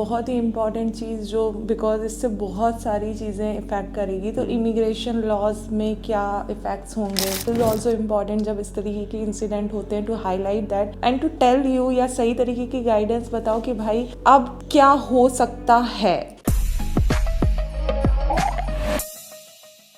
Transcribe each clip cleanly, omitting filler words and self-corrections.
बहुत ही इम्पॉर्टेंट चीज़ जो बिकॉज इससे बहुत सारी चीज़ें इफ़ेक्ट करेगी, तो इमिग्रेशन लॉज में क्या इफ़ेक्ट्स होंगे। इट इज़ ऑल्सो इम्पॉर्टेंट जब इस तरीके के इंसिडेंट होते हैं to highlight that and to tell you या सही तरीके की गाइडेंस बताओ कि भाई अब क्या हो सकता है।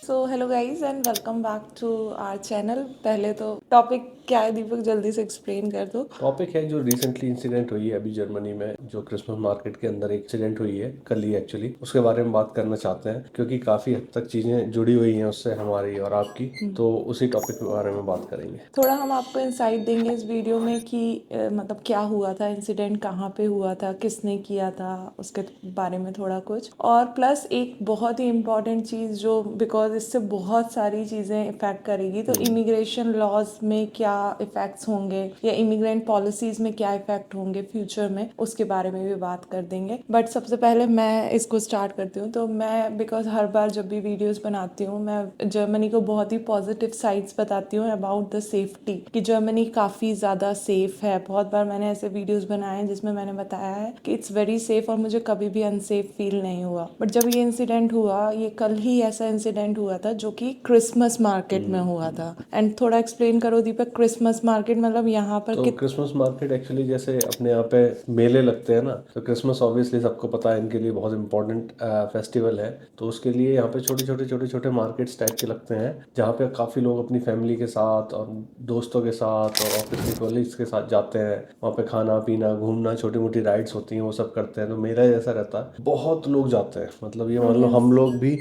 So hello guys and welcome back to our channel. पहले तो टॉपिक क्या है दीपक, जल्दी से एक्सप्लेन कर दो। टॉपिक है जो रिसेंटली इंसिडेंट हुई है अभी जर्मनी में, जो क्रिसमस मार्केट के अंदर एक इंसिडेंट हुई है कल ही एक्चुअली, उसके बारे में बात करना चाहते हैं क्योंकि काफ़ी हद तक चीज़ें जुड़ी हुई हैं उससे, हमारी और आपकी। तो उसी टॉपिक के बारे में बात करेंगे। थोड़ा हम आपको इंसाइट देंगे इस वीडियो में कि मतलब क्या हुआ था, इंसिडेंट कहाँ पे हुआ था, किसने किया था, उसके बारे में थोड़ा कुछ, और प्लस एक बहुत ही इम्पॉर्टेंट चीज़ जो बिकॉज इससे बहुत सारी चीज़ें इफ़ेक्ट करेगी, तो इमिग्रेशन लॉज में क्या इफ़ेक्ट्स होंगे या इमिग्रेंट पॉलिसीज़ में क्या इफ़ेक्ट होंगे फ्यूचर में, उसके बारे में भी बात कर देंगे। बट सबसे पहले मैं इसको स्टार्ट करती हूँ। तो मैं बिकॉज हर बार जब भी वीडियोज़ बनाती हूँ मैं जर्मनी को बहुत ही पॉजिटिव साइड्स बताती हूँ अबाउट द सेफ्टी, कि जर्मनी काफ़ी ज़्यादा सेफ है। बहुत बार मैंने ऐसे वीडियोस बनाए हैं जिसमें मैंने बताया है कि इट्स वेरी सेफ और मुझे कभी भी अनसेफ फील नहीं हुआ। बट जब ये इंसिडेंट हुआ, ये कल ही ऐसा इंसिडेंट हुआ था जो कि क्रिसमस मार्केट में हुआ था। एंड थोड़ा एक्सप्लेन करो दीपक, क्रिसमस मार्केट मतलब यहाँ पर तो क्रिसमस मार्केट एक्चुअली जैसे अपने यहाँ पे मेले लगते हैं ना, तो क्रिसमस ऑब्वियसली सबको पता है इनके लिए बहुत इंपॉर्टेंट फेस्टिवल है। तो उसके लिए यहाँ पे छोटे छोटे मार्केट्स टाइप के लगते हैं जहाँ पे काफ़ी लोग अपनी फैमिली के साथ और दोस्तों के साथ और ऑफिस के कॉलीग्स के साथ जाते हैं। वहाँ पे खाना पीना घूमना, छोटी मोटी राइड्स होती हैं, वो सब करते हैं। तो मेला जैसा रहता है, बहुत लोग जाते हैं। मतलब ये मान लो हम लोग भी,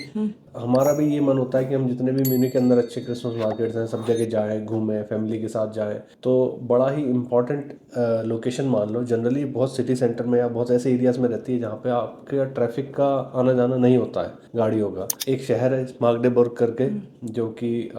हमारा भी ये मन होता है कि हम जितने भी म्यूनिख के अंदर अच्छे क्रिसमस मार्केट्स हैं सब जगह जाएं, घूमें, फैमिली के साथ जाएं। तो बड़ा ही इम्पॉर्टेंट लोकेशन मान लो। जनरली बहुत सिटी सेंटर में या बहुत ऐसे एरियाज में रहती है जहाँ पे आपके ट्रैफिक का आना जाना नहीं होता है गाड़ियों का। एक शहर है मार्गडेबर्ग करके, जो कि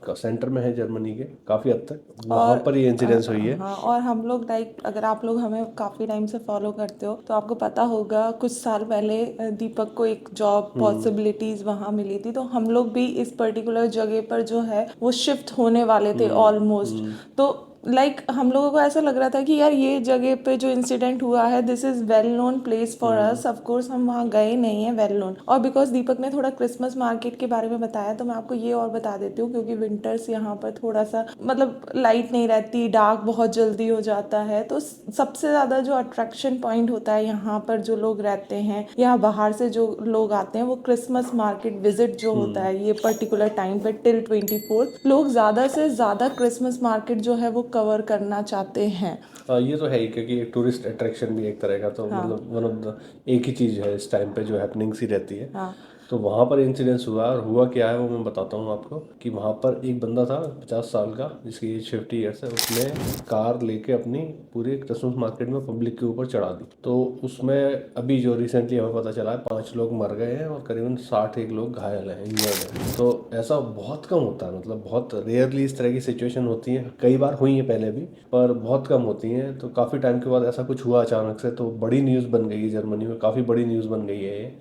सेंटर में है जर्मनी के काफ़ी हद तक, वहाँ और पर ये इंसिडेंस हुई है। हाँ, और हम लोग लाइक अगर आप लोग हमें काफ़ी टाइम से फॉलो करते हो तो आपको पता होगा कुछ साल पहले दीपक को एक जॉब पॉसिबिलिटीज़ वहाँ मिली थी। तो हम लोग भी इस पर्टिकुलर जगह पर जो है वो शिफ्ट होने वाले थे ऑलमोस्ट। तो लाइक हम लोगों को ऐसा लग रहा था कि यार ये जगह पे जो इंसिडेंट हुआ है this is well known place for us. Of course हम वहाँ गए नहीं हैं, वेल नोन। और बिकॉज दीपक ने थोड़ा क्रिसमस मार्केट के बारे में बताया तो मैं आपको ये और बता देती हूँ, क्योंकि विंटर्स यहाँ पर थोड़ा सा मतलब लाइट नहीं रहती, डार्क बहुत जल्दी हो जाता है। तो सबसे ज़्यादा जो अट्रैक्शन पॉइंट होता है यहाँ पर जो लोग रहते हैं या बाहर से जो लोग आते हैं, वो क्रिसमस मार्केट विजिट जो होता है ये पर्टिकुलर टाइम पे टिल 24 लोग ज़्यादा से ज़्यादा क्रिसमस मार्केट जो है वो कवर करना चाहते हैं। ये तो है ही, क्योंकि एक टूरिस्ट अट्रैक्शन भी एक तरह का, तो हाँ मतलब वन ऑफ द एक ही चीज़ है इस टाइम पे जो हैपनिंग्स ही रहती है। हाँ तो वहाँ पर इंसिडेंस हुआ, और हुआ क्या है वो मैं बताता हूँ आपको। कि वहाँ पर एक बंदा था 50 साल का, जिसकी एज 50 ईयर्स है। उसने कार लेके अपनी पूरी क्रिसमस मार्केट में पब्लिक के ऊपर चढ़ा दी। तो उसमें अभी जो रिसेंटली हमें पता चला है 5 लोग मर गए हैं और करीबन 61 लोग घायल हैं, इंजर्ड हैं। तो ऐसा बहुत कम होता है, मतलब बहुत रेयरली इस तरह की सिचुएशन होती है। कई बार हुई है पहले भी, पर बहुत कम होती हैं। तो काफ़ी टाइम के बाद ऐसा कुछ हुआ अचानक से, तो बड़ी न्यूज़ बन गई है जर्मनी में, काफ़ी बड़ी न्यूज़ बन गई है ये।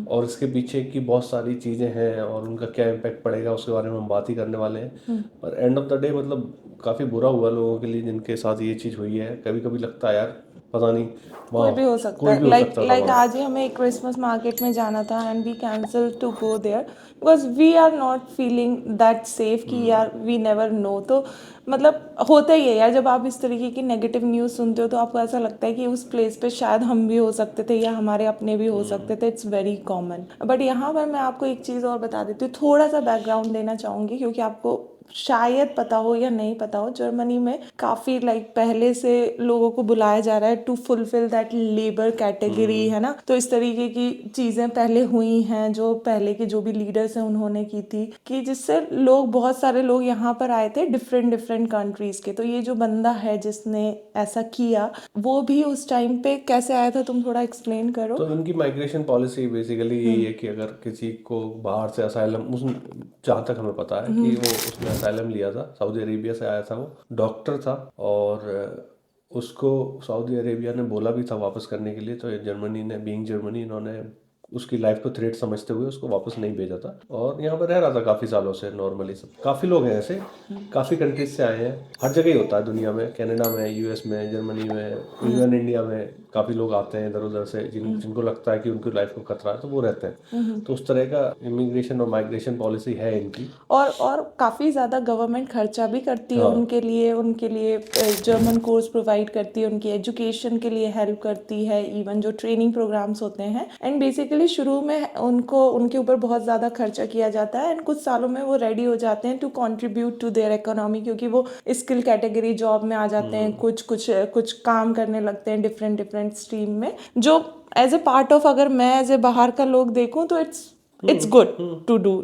और इसके पीछे की बहुत सारी चीज़ें हैं और उनका क्या इम्पैक्ट पड़ेगा उसके बारे में हम बात ही करने वाले हैं। पर एंड ऑफ द डे मतलब काफ़ी बुरा हुआ लोगों के लिए जिनके साथ ये चीज़ हुई है। कभी कभी लगता है यार पता नहीं, कोई वाह, भी हो सकता कोई भी है। हो लाइक सकता था लाइक वहाँ। आज ही हमें एक क्रिसमस मार्केट में जाना था and we cancel to go there because we are not feeling that safe कि यार वी नेवर नो। तो मतलब होता ही है यार, जब आप इस तरीके की नेगेटिव न्यूज़ सुनते हो तो आपको ऐसा लगता है कि उस प्लेस पे शायद हम भी हो सकते थे या हमारे अपने भी हो सकते थे। It's very common. बट यहाँ पर मैं आपको एक चीज़ और बता देती हूँ, थोड़ा सा बैकग्राउंड देना चाहूँगी क्योंकि आपको शायद पता हो या नहीं पता हो, जर्मनी में काफ़ी लाइक पहले से लोगों को बुलाया जा रहा है to fulfil that labour category, है ना। तो इस तरीके की चीज़ें पहले हुई हैं, जो पहले के जो भी लीडर्स हैं उन्होंने की थी, कि जिससे लोग, बहुत सारे लोग यहाँ पर आए थे डिफरेंट डिफरेंट कंट्रीज़ के। तो ये जो बंदा है जिसने ऐसा किया, वो भी उस टाइम पे कैसे आया था, तुम थोड़ा एक्सप्लेन करो। तो इनकी माइग्रेशन पॉलिसी बेसिकली यही है कि अगर किसी को बाहर से असाइलम, उस जहाँ तक हमें पता है कि वो उसने असाइलम लिया था, सऊदी अरेबिया से आया था, वो डॉक्टर था। और उसको सऊदी अरेबिया ने बोला भी था वापस करने के लिए। तो जर्मनी ने, बीइंग जर्मनी, इन्होंने उसकी लाइफ को थ्रेट समझते हुए उसको वापस नहीं भेजा था। और यहाँ पर रह रहा था काफ़ी सालों से नॉर्मली। सब काफ़ी लोग हैं ऐसे, काफ़ी कंट्रीज से आए हैं। हर जगह ही होता है दुनिया में, कनाडा में, यूएस में, जर्मनी में, इवन इंडिया में, काफ़ी लोग आते हैं इधर उधर से जिनको लगता है कि उनकी लाइफ को खतरा है, तो वो रहते हैं। तो उस तरह का इमिग्रेशन और माइग्रेशन पॉलिसी है इनकी। और काफ़ी ज़्यादा गवर्नमेंट खर्चा भी करती है हाँ। उनके लिए जर्मन कोर्स प्रोवाइड करती है, उनकी एजुकेशन के लिए हेल्प करती है, इवन जो ट्रेनिंग प्रोग्राम्स होते हैं। एंड बेसिकली शुरू में उनके ऊपर बहुत ज़्यादा खर्चा किया जाता है, एंड कुछ सालों में वो रेडी हो जाते हैं to contribute to their economy, क्योंकि वो स्किल कैटेगरी जॉब में आ जाते हैं, कुछ काम करने लगते हैं डिफरेंट डिफरेंट स्ट्रीम में, जो एज ए पार्ट ऑफ, अगर मैं एज ए बाहर का लोग देखूँ तो इट्स गुड टू डू।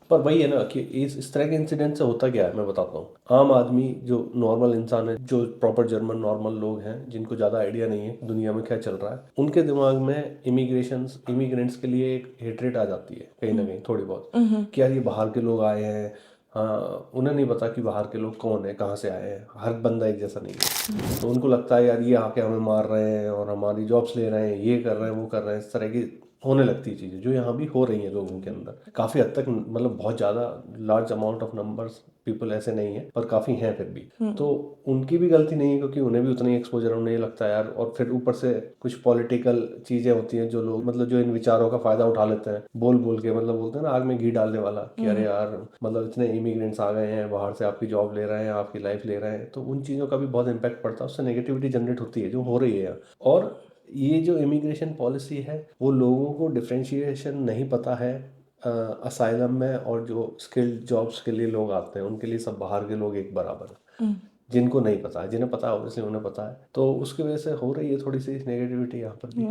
पर वही है ना कि इस तरह के इंसिडेंट से होता क्या है, मैं बताता हूँ। आम आदमी जो नॉर्मल इंसान है, जो प्रॉपर जर्मन नॉर्मल लोग हैं, जिनको ज़्यादा आइडिया नहीं है दुनिया में क्या चल रहा है, उनके दिमाग में इमिग्रेंट्स के लिए एक हेट्रेट आ जाती है कहीं ना कहीं, थोड़ी बहुत, कि यार ये बाहर के लोग आए हैं। हाँ, उन्हें नहीं पता कि बाहर के लोग कौन है, कहाँ से आए हैं, हर बंदा एक जैसा नहीं है। तो उनको लगता है यार ये आके हमें मार रहे हैं और हमारी जॉब्स ले रहे हैं, ये कर रहे हैं, वो कर रहे हैं। इस तरह की होने लगती है चीज़ें, जो यहाँ भी हो रही हैं लोगों के अंदर काफ़ी हद तक। मतलब बहुत ज़्यादा large amount of numbers people ऐसे नहीं है, पर काफ़ी हैं फिर भी। तो उनकी भी गलती नहीं है, क्योंकि उन्हें भी उतना ही एक्सपोजर, उन्हें ये लगता है यार। और फिर ऊपर से कुछ पॉलिटिकल चीज़ें होती हैं, जो लोग मतलब जो इन विचारों का फ़ायदा उठा लेते हैं, बोल बोल के, मतलब बोलते हैं ना आग में घी डालने वाला, कि अरे यार मतलब इतने इमिग्रेंट्स आ गए हैं बाहर से, आपकी जॉब ले रहे हैं, आपकी लाइफ ले रहे हैं। तो उन चीज़ों का भी बहुत इम्पैक्ट पड़ता है, उससे नेगेटिविटी जनरेट होती है, जो हो रही है यहाँ। और ये जो इमिग्रेशन पॉलिसी है, वो लोगों को डिफ्रेंशिएशन नहीं पता है असाइलम में, और जो स्किल्ड जॉब्स के लिए लोग आते हैं उनके लिए सब बाहर के लोग एक बराबर है। जिनको नहीं पता है, जिन्हें पता है ऑब्वियसली उन्हें पता है, तो उसकी वजह से हो रही है थोड़ी सी नेगेटिविटी यहाँ पर भी।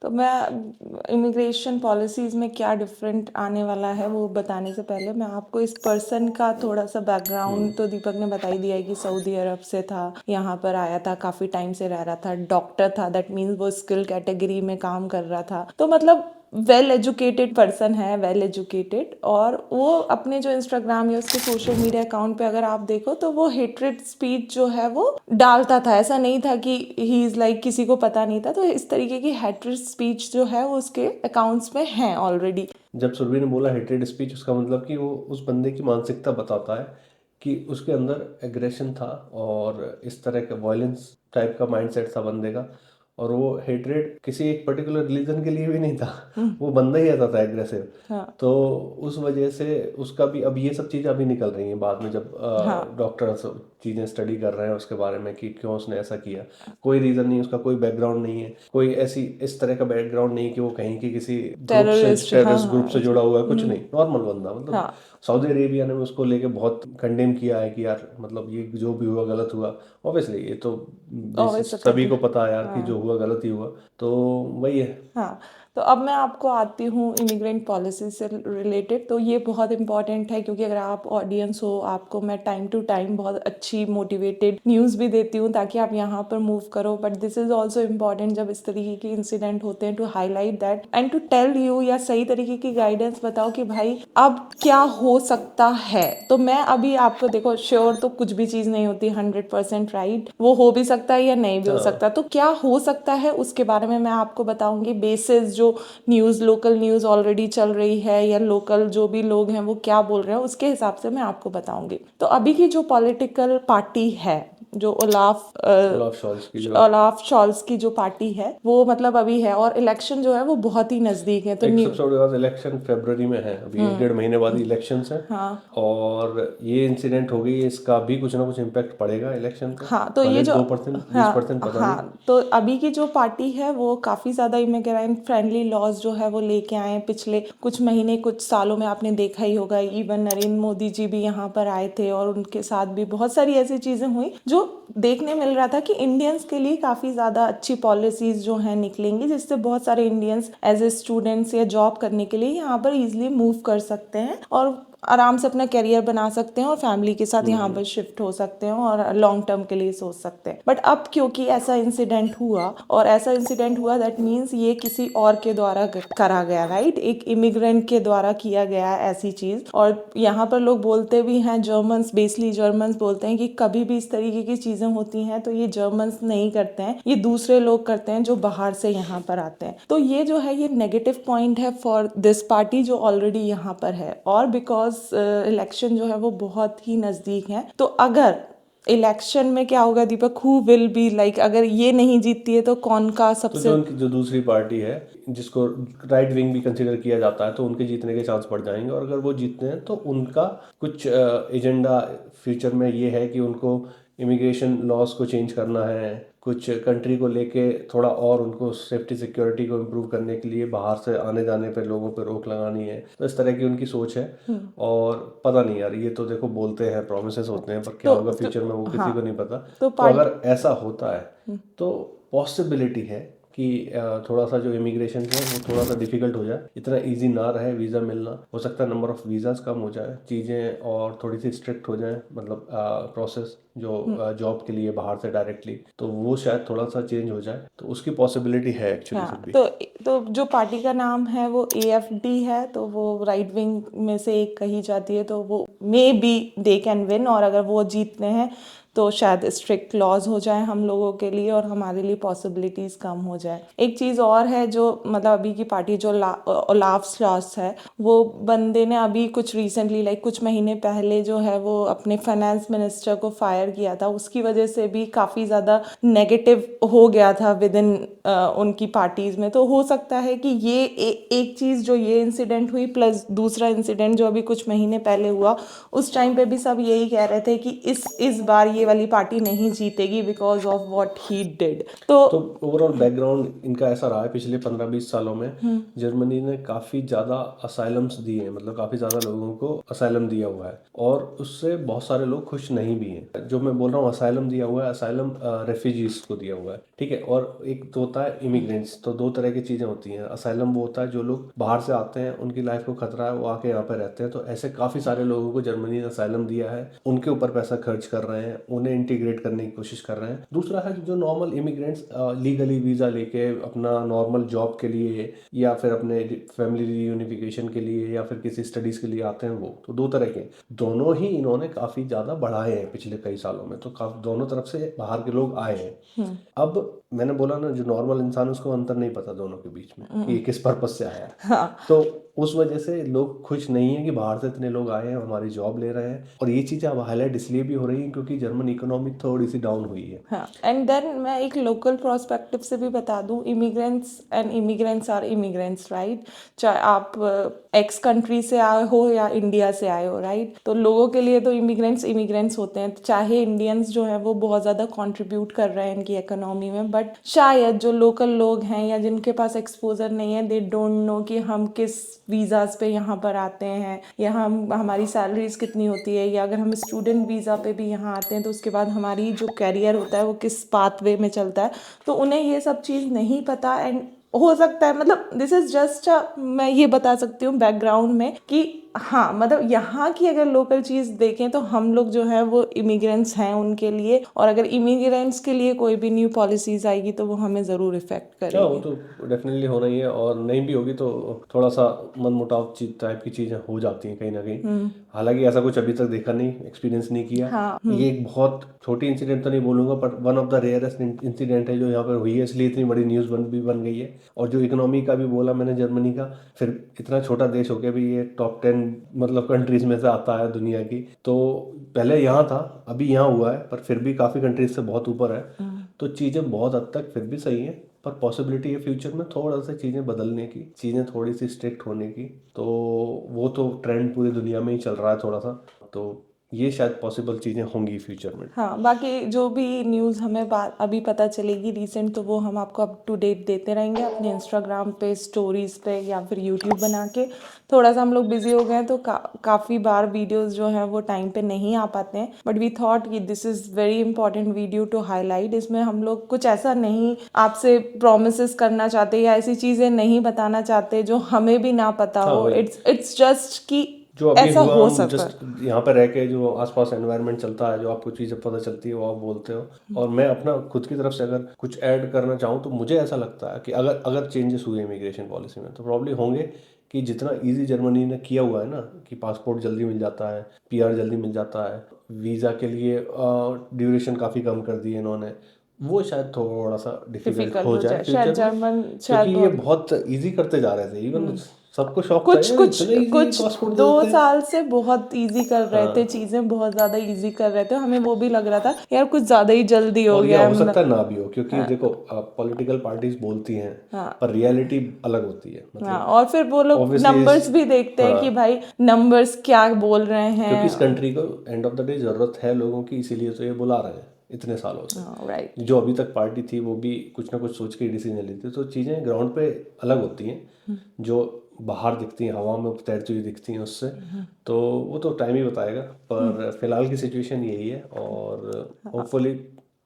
तो मैं इमिग्रेशन पॉलिसीज़ में क्या डिफरेंट आने वाला है वो बताने से पहले मैं आपको इस पर्सन का थोड़ा सा बैकग्राउंड, तो दीपक ने बता ही दिया है कि सऊदी अरब से था, यहाँ पर आया था, काफ़ी टाइम से रह रहा था, डॉक्टर था, दैट मीन्स वो स्किल कैटेगरी में काम कर रहा था। तो मतलब वेल एजुकेटेड पर्सन है, वेल एजुकेटेड। और वो अपने जो इंस्टाग्राम या उसके सोशल मीडिया अकाउंट पे अगर आप देखो तो वो हेट्रेड स्पीच जो है वो डालता था। ऐसा नहीं था कि ही इज़ लाइक किसी को पता नहीं था। तो इस तरीके की हेट्रेड स्पीच जो है वो उसके अकाउंट्स में है ऑलरेडी। जब सुरभि ने बोला हेटेड स्पीच, उसका मतलब कि वो उस बंदे की मानसिकता बताता है कि उसके अंदर एग्रेशन था और इस तरह का वायलेंस टाइप का माइंडसेट था बंदे का। और वो हेट्रेड किसी एक पर्टिकुलर रिलीजन के लिए भी नहीं था, वो बंदा ही ऐसा था एग्रेसिव। हाँ तो उस वजह से उसका भी अब ये सब चीज़ें अभी निकल रही हैं बाद में, जब हाँ डॉक्टर चीज़ें स्टडी कर रहे हैं उसके बारे में कि क्यों उसने ऐसा किया। कोई रीज़न नहीं, उसका कोई बैकग्राउंड नहीं है, कोई ऐसी इस तरह का बैकग्राउंड नहीं कि वो कहीं की किसी टेररिस्ट, हाँ टेररिस्ट ग्रुप हाँ से जुड़ा हुआ है, कुछ नहीं, नॉर्मल बंदा। मतलब हाँ सऊदी अरेबिया ने उसको लेके बहुत कंडेम किया है कि यार मतलब ये जो भी हुआ गलत हुआ। ऑब्वियसली ये तो ऑलवेज सभी को पता है यार कि जो हुआ गलत ही हुआ। तो वही है। हाँ। तो अब मैं आपको आती हूँ इमिग्रेंट पॉलिसी से रिलेटेड। तो ये बहुत इंपॉर्टेंट है, क्योंकि अगर आप ऑडियंस हो, आपको मैं टाइम टू टाइम बहुत अच्छी मोटिवेटेड न्यूज़ भी देती हूँ ताकि आप यहाँ पर मूव करो। But this is also important जब इस तरीके के इंसिडेंट होते हैं, to highlight that and to tell you, या सही तरीके की गाइडेंस बताओ कि भाई अब क्या हो सकता है। तो मैं अभी आपको, देखो श्योर तो कुछ भी चीज़ नहीं होती 100% राइट, वो हो भी सकता है या नहीं भी हो सकता। तो क्या हो सकता है उसके बारे में मैं आपको बताऊंगी, बेसिस जो न्यूज़, लोकल न्यूज़ ऑलरेडी चल रही है, या लोकल जो भी लोग हैं वो क्या बोल रहे हैं, उसके हिसाब से मैं आपको बताऊंगी। तो अभी की जो पॉलिटिकल पार्टी है, जो ओलाफ शॉल्स की जो पार्टी है, वो मतलब अभी है, और इलेक्शन जो है वो बहुत ही नज़दीक है। तो एक सबसे बड़ी बात, इलेक्शन फरवरी में है, अभी 1.5 महीने बाद ही इलेक्शंस है। हाँ और ये इंसिडेंट हो गई, इसका भी कुछ ना कुछ इम्पैक्ट पड़ेगा इलेक्शन पे। हाँ। तो भले ये जो 2% 20% पता नहीं। हाँ, तो अभी की जो पार्टी है वो काफ़ी ज़्यादा इमिग्रेंट फ्रेंडली लॉज जो है वो लेके आए हैं पिछले कुछ महीने, कुछ सालों में। आपने देखा ही होगा, इवन नरेंद्र मोदी जी भी यहाँ पर आए थे, और उनके साथ भी बहुत सारी ऐसी चीज़ें हुई जो देखने मिल रहा था कि इंडियंस के लिए काफ़ी ज़्यादा अच्छी पॉलिसीज़ जो हैं निकलेंगी, जिससे बहुत सारे इंडियंस एज ए स्टूडेंट्स या जॉब करने के लिए यहाँ पर ईजिली मूव कर सकते हैं, और आराम से अपना करियर बना सकते हैं, और फैमिली के साथ यहाँ पर शिफ्ट हो सकते हैं, और लॉन्ग टर्म के लिए सोच सकते हैं। बट अब क्योंकि ऐसा इंसिडेंट हुआ, और ऐसा इंसिडेंट हुआ दैट मीन्स ये किसी और के द्वारा करा गया, राइट, एक इमिग्रेंट के द्वारा किया गया ऐसी चीज़। और यहाँ पर लोग बोलते भी हैं, जर्मन्स, बेसिकली जर्मन्स बोलते हैं कि कभी भी इस तरीके की चीज़ें होती हैं तो ये जर्मन्स नहीं करते हैं, ये दूसरे लोग करते हैं जो बाहर से यहाँ पर आते हैं। तो ये जो है ये नेगेटिव पॉइंट है फॉर दिस पार्टी जो ऑलरेडी यहाँ पर है। और बिकॉज इलेक्शन जो है वो बहुत ही नज़दीक है, तो अगर इलेक्शन में क्या होगा दीपक, हु विल बी लाइक, अगर ये नहीं जीतती है तो कौन का तो सबसे। जो उनकी जो दूसरी पार्टी है जिसको राइट विंग भी कंसिडर किया जाता है, तो उनके जीतने के चांस बढ़ जाएंगे। और अगर वो जीतते हैं तो उनका कुछ एजेंडा फ्यूचर में ये है कि उनको इमिग्रेशन लॉज को चेंज करना है, कुछ कंट्री को लेके थोड़ा और उनको सेफ्टी सिक्योरिटी को इम्प्रूव करने के लिए बाहर से आने जाने पे लोगों पे रोक लगानी है। तो इस तरह की उनकी सोच है। और पता नहीं यार, ये तो देखो बोलते हैं, प्रोमिसेस होते हैं, पर क्या होगा फ्यूचर में वो किसी को नहीं पता। तो तो अगर ऐसा होता है तो पॉसिबिलिटी है कि थोड़ा सा जो इमिग्रेशन है वो थोड़ा सा डिफिकल्ट हो जाए, इतना इजी ना रहे वीज़ा मिलना। हो सकता है नंबर ऑफ वीज़ाज कम हो जाए, चीज़ें और थोड़ी सी स्ट्रिक्ट हो जाए, मतलब प्रोसेस जो जॉब के लिए बाहर से डायरेक्टली, तो वो शायद थोड़ा सा चेंज हो जाए। तो उसकी पॉसिबिलिटी है एक्चुअली फिर हाँ, भी। तो जो पार्टी का नाम है वो AFD है, तो वो राइट विंग में से एक कही जाती है, तो वो may be they can win. और अगर वो जीतते हैं तो शायद स्ट्रिक्ट लॉज हो जाए हम लोगों के लिए और हमारे लिए पॉसिबिलिटीज़ कम हो जाए। एक चीज़ और है जो मतलब अभी की पार्टी जो ओलाफ स्लॉस है, वो बंदे ने अभी कुछ रिसेंटली लाइक कुछ महीने पहले जो है वो अपने फाइनेंस मिनिस्टर को फायर किया था। उसकी वजह से भी काफ़ी ज़्यादा नेगेटिव हो गया था विद इन उनकी पार्टीज में। तो हो सकता है कि ये एक चीज़ जो ये इंसिडेंट हुई प्लस दूसरा इंसिडेंट जो अभी कुछ महीने पहले हुआ, उस टाइम पे भी सब यही कह रहे थे कि इस बार ये वाली पार्टी नहीं जीतेगी because of what he did. तो तो ओवरऑल बैकग्राउंड इनका ऐसा रहा है पिछले 15-20 सालों में, जर्मनी ने काफ़ी ज़्यादा असाइलम्स दिए हैं, मतलब काफ़ी ज़्यादा लोगों को असाइलम दिया हुआ है, और उससे बहुत सारे लोग खुश नहीं भी हैं। जो मैं बोल रहा हूँ असाइलम दिया हुआ है, असाइलम रेफ्यूजीज को दिया हुआ है, ठीक है। और एक तो होता है इमिग्रेंट्स। तो दो तरह की चीज़ें होती हैं। असाइलम वो होता है जो लोग बाहर से आते हैं, उनकी लाइफ को खतरा है, वो आके यहाँ पर रहते हैं। तो ऐसे काफ़ी सारे लोगों को जर्मनी ने असाइलम दिया है, उनके ऊपर पैसा खर्च कर रहे हैं, उन्हें इंटीग्रेट करने की कोशिश कर रहे हैं। दूसरा है जो नॉर्मल इमिग्रेंट्स लीगली वीज़ा लेके अपना नॉर्मल जॉब के लिए या फिर अपने फैमिली रियूनिफिकेशन के लिए या फिर किसी स्टडीज़ के लिए आते हैं। वो तो दो तरह के, दोनों ही इन्होंने काफ़ी ज़्यादा बढ़ाए हैं पिछले कई सालों में। तो दोनों तरफ से बाहर के लोग आए हैं। अब मैंने बोला ना, जो नॉर्मल इंसान उसको अंतर नहीं पता दोनों के बीच में कि ये किस पर्पस से आया है। हाँ, तो उस वजह से लोग खुश नहीं है कि बाहर से इतने लोग आए हैं, हमारी जॉब ले रहे हैं। और ये चीज़ें अब हाईलाइट इसलिए भी हो रही हैं क्योंकि जर्मन इकोनॉमी थोड़ी सी डाउन हुई है। हाँ। एंड देन मैं एक लोकल प्रोस्पेक्टिव से भी बता दूं, इमिग्रेंट्स आर इमिग्रेंट्स, राइट। चाहे आप एक्स कंट्री से आए हो या इंडिया से आए हो, राइट। तो लोगों के लिए तो इमिग्रेंट्स होते हैं। चाहे इंडियंस जो है वो बहुत ज़्यादा कंट्रीब्यूट कर रहे हैं इनकी इकोनॉमी में, बट शायद जो लोकल लोग हैं या जिनके पास एक्सपोजर नहीं है, दे डोंट नो कि हम किस वीज़ाज पे यहाँ पर आते हैं, या हमारी सैलरीज कितनी होती है, या अगर हम स्टूडेंट वीज़ा पे भी यहाँ आते हैं तो उसके बाद हमारी जो कैरियर होता है वो किस पाथवे में चलता है। तो उन्हें ये सब चीज़ नहीं पता। एंड हो सकता है, मतलब दिस इज जस्ट मैं ये बता सकती हूँ बैकग्राउंड में कि हाँ, मतलब यहाँ की अगर लोकल चीज़ देखें तो हम लोग जो है वो इमिग्रेंट्स हैं उनके लिए, और अगर इमिग्रेंट्स के लिए कोई भी न्यू पॉलिसीज आएगी तो वो हमें ज़रूर इफेक्ट हाँ, वो करेगी। तो डेफिनेटली होना ही है। और नहीं भी होगी तो थोड़ा सा मनमुटाव टाइप की चीज़ें हो जाती हैं कहीं ना कहीं। हालांकि ऐसा कुछ अभी तक देखा नहीं, एक्सपीरियंस नहीं किया। हाँ। ये एक बहुत छोटी इंसिडेंट तो नहीं बोलूँगा, but one of the rarest incident है जो यहाँ पर हुई है, इसलिए इतनी बड़ी न्यूज़ बन गई है। और जो इकोनॉमी का भी बोला मैंने जर्मनी का, फिर इतना छोटा देश होकर भी ये टॉप 10 मतलब कंट्रीज़ में से आता है दुनिया की। तो पहले यहाँ था, अभी यहाँ हुआ है, पर फिर भी काफ़ी कंट्रीज से बहुत ऊपर है। तो चीज़ें बहुत हद तक फिर भी सही हैं, पर पॉसिबिलिटी है फ्यूचर में थोड़ा सा चीज़ें बदलने की, चीज़ें थोड़ी सी स्ट्रिक्ट होने की। तो वो तो ट्रेंड पूरी दुनिया में ही चल रहा है थोड़ा सा। तो ये शायद पॉसिबल चीज़ें होंगी फ्यूचर में। हाँ, बाकी जो भी न्यूज़ हमें अभी पता चलेगी रीसेंट, तो वो हम आपको अप टू डेट देते रहेंगे अपने इंस्टाग्राम पे स्टोरीज पे या फिर यूट्यूब बना के। थोड़ा सा हम लोग बिजी हो गए हैं तो काफ़ी बार वीडियोस जो हैं वो टाइम पे नहीं आ पाते हैं, बट वी थॉट कि this is very important video to highlight. इसमें हम लोग कुछ ऐसा नहीं आपसे प्रोमिस करना चाहते या ऐसी चीज़ें नहीं बताना चाहते जो हमें भी ना पता हाँ, हो। वही इट्स जस्ट कि जो अभी ऐसा हुआ, हो हम सकता है। जस्ट यहाँ पर रह के जो आसपास एनवायरनमेंट चलता है, जो आपको चीज़ें पता चलती है वो आप बोलते हो। और मैं अपना खुद की तरफ से अगर कुछ ऐड करना चाहूँ तो मुझे ऐसा लगता है कि अगर अगर चेंजेस हुए इमिग्रेशन पॉलिसी में तो प्रॉब्ली होंगे कि जितना इजी जर्मनी ने किया हुआ है ना, कि पासपोर्ट जल्दी मिल जाता है, PR जल्दी मिल जाता है, वीज़ा के लिए ड्यूरेशन काफ़ी कम कर दी है इन्होंने, वो शायद थोड़ा सा डिफिकल्ट डिफिकल्ट हो हो जाए जाए शायद, फ्यूचर में। जर्मन क्योंकि शायद ये बहुत। बहुत इजी करते जा रहे थे। इवन सबको शौक था कुछ यार, कुछ इतने इजी कुछ पासपोर्ट दे 2 देते हैं। साल से बहुत इजी कर रहे थे हाँ, चीजें, बहुत ज्यादा इजी कर रहे थे, हमें वो भी लग रहा था यार कुछ ज्यादा ही जल्दी हो और ये गया है हो सकता मतलब। है ना भी हो, क्योंकि देखो पॉलिटिकल पार्टीज बोलती हैं हाँ पर रियलिटी अलग होती है, हाँ, मतलब और फिर वो लोग ऑब्वियसली इस नंबर्स भी देखते हैं हाँ, कि भाई नंबर्स क्या बोल रहे क्योंकि इस हैं। कंट्री को एंड ऑफ द डे ज़रूरत है लोगों की, इसीलिए तो ये बुला रहे हैं इतने सालों से। हाँ राइट। जो अभी तक पार्टी थी वो भी कुछ ना कुछ सोच के डिसीजन लेती है, तो चीज़ें ग्राउंड पे अलग होती हैं, जो बाहर दिखती हैं हवा में तैरती हुई दिखती हैं उससे। तो वो तो टाइम ही बताएगा, पर फिलहाल की सिचुएशन यही है, और होपफुली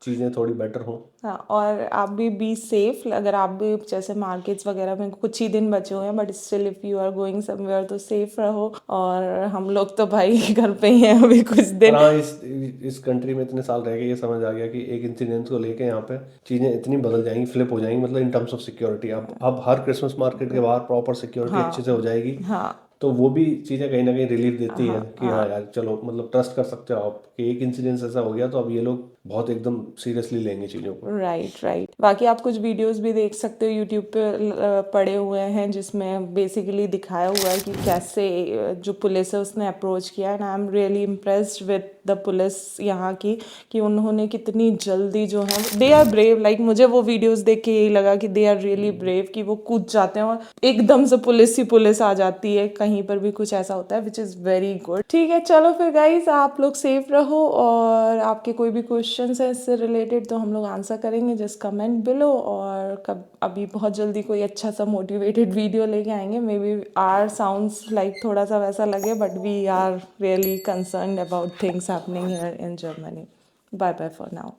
चीज़ें थोड़ी बेटर हों। हाँ, और आप भी बी सेफ, अगर आप भी जैसे मार्केट्स वगैरह में कुछ ही दिन बचे हुए हैं, but still if you are going somewhere तो सेफ रहो। और हम लोग तो भाई घर पे ही हैं अभी कुछ पर दिन। हाँ, इस कंट्री में इतने साल रह के ये समझ आ गया कि एक इंसिडेंट को लेके यहाँ पे चीज़ें इतनी बदल जाएंगी, फ्लिप हो जाएंगी, मतलब इन टर्म्स ऑफ सिक्योरिटी। अब हर क्रिसमस मार्केट के बाहर प्रॉपर सिक्योरिटी अच्छे से हो हाँ जाएगी। हाँ तो वो भी चीज़ें कहीं ना कहीं रिलीफ देती हैं हाँ कि हाँ यार चलो, मतलब ट्रस्ट कर सकते हो आप कि एक इंसिडेंस ऐसा हो गया तो अब ये लोग बहुत एकदम सीरियसली लेंगे चीज़ों को। Right right. बाकी आप कुछ वीडियोस भी देख सकते हो यूट्यूब पे पड़े हुए हैं, जिसमें बेसिकली दिखाया हुआ है कि कैसे जो पुलिस है उसने अप्रोच किया, and I am really impressed with the police यहाँ की, कि उन्होंने कितनी जल्दी जो है, दे आर ब्रेव। लाइक मुझे वो वीडियोस देख के यही लगा कि दे आर रियली ब्रेव, कि वो कूद जाते हैं और एकदम से पुलिस ही पुलिस आ जाती है कहीं पर भी कुछ ऐसा होता है, विच इज़ वेरी गुड। ठीक है, चलो फिर गाइज आप लोग सेफ रहो, और आपके कोई भी क्वेश्चंस है इससे रिलेटेड तो हम लोग आंसर करेंगे, जस्ट कमेंट बिलो। और कब अभी बहुत जल्दी कोई अच्छा सा मोटिवेटेड वीडियो लेके आएंगे। Maybe are sounds like थोड़ा सा वैसा लगे, but we are really concerned about things happening here in Germany. Bye bye for now.